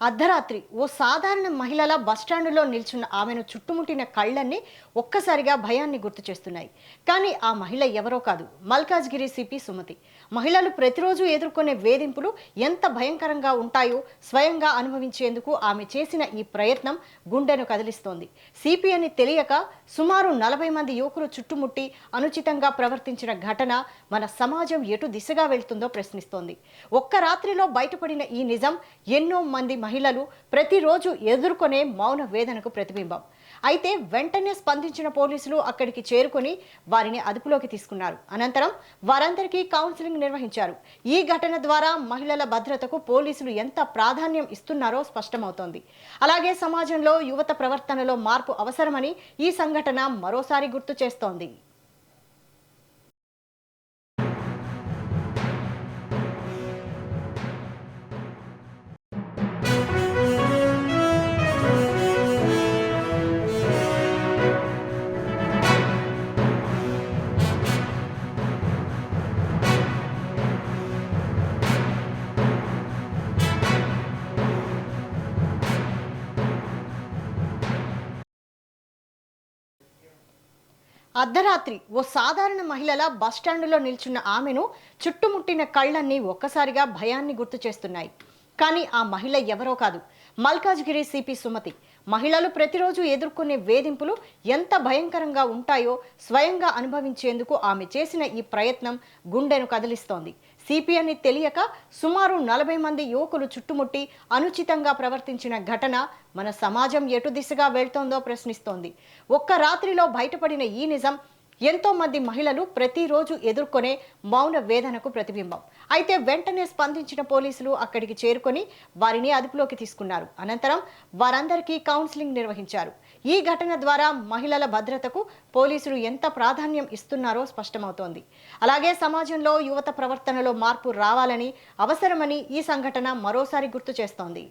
అర్ధరాత్రి ఓ సాధారణ మహిళల బస్టాండులో నిల్చున్న ఆమెను చుట్టుముట్టిన కళ్ళన్నీ ఒక్కసారిగా భయాన్ని గుర్తు చేస్తున్నాయి. కానీ ఆ మహిళ ఎవరో కాదు, మల్కాజ్గిరి సిపి సుమతి. మహిళలు ప్రతిరోజు ఎదుర్కొనే వేధింపులు ఎంత భయంకరంగా ఉంటాయో స్వయంగా అనుభవించేందుకు ఆమె చేసిన ఈ ప్రయత్నం గుండెను కదిలిస్తోంది. సిపి అని తెలియక సుమారు 40 మంది యువకులు చుట్టుముట్టి అనుచితంగా ప్రవర్తించిన ఘటన మన సమాజం ఎటు దిశగా వెళ్తుందో ప్రశ్నిస్తోంది. ఒక్క రాత్రిలో బయటపడిన ఈ నిజం ఎన్నో మంది మహిళలు ప్రతిరోజు ఎదుర్కొనే మౌన వేదనకు ప్రతిబింబం. అయితే వెంటనే స్పందించిన పోలీసులు అక్కడికి చేరుకొని వారిని అదుపులోకి తీసుకున్నారు. అనంతరం వారందరికీ కౌన్సిలింగ్ నిర్వహించారు. ఈ ఘటన ద్వారా మహిళల భద్రతకు పోలీసులు ఎంత ప్రాధాన్యం ఇస్తున్నారో స్పష్టమవుతోంది. అలాగే సమాజంలో యువత ప్రవర్తనలో మార్పు అవసరమని ఈ సంఘటన మరోసారి గుర్తు చేస్తోంది. అర్ధరాత్రి ఓ సాధారణ మహిళల బస్టాండులో నిల్చున్న ఆమెను చుట్టుముట్టిన కళ్ళన్నీ ఒక్కసారిగా భయాన్ని గుర్తు చేస్తున్నాయి. కానీ ఆ మహిళ ఎవరో కాదు, మల్కాజ్గిరి సిపి సుమతి. మహిళలు ప్రతిరోజు ఎదుర్కొనే వేధింపులు ఎంత భయంకరంగా ఉంటాయో స్వయంగా అనుభవించేందుకు ఆమె చేసిన ఈ ప్రయత్నం గుండెను కదిలిస్తోంది. సిపి అని తెలియక సుమారు 40 మంది యువకులు చుట్టుముట్టి అనుచితంగా ప్రవర్తించిన ఘటన మన సమాజం ఎటు దిశగా వెళ్తోందో ప్రశ్నిస్తోంది. ఒక్క రాత్రిలో బయటపడిన ఈ నిజం ఎంతో మంది మహిళలు ప్రతిరోజు ఎదుర్కొనే మౌన వేదనకు ప్రతిబింబం. అయితే వెంటనే స్పందించిన పోలీసులు అక్కడికి చేరుకొని వారిని అదుపులోకి తీసుకున్నారు. అనంతరం వారందరికీ కౌన్సిలింగ్ నిర్వహించారు. ఈ ఘటన ద్వారా మహిళల భద్రతకు పోలీసులు ఎంత ప్రాధాన్యం ఇస్తున్నారో స్పష్టమవుతోంది. అలాగే సమాజంలో యువత ప్రవర్తనలో మార్పు రావాలని అవసరమని ఈ సంఘటన మరోసారి గుర్తు చేస్తోంది.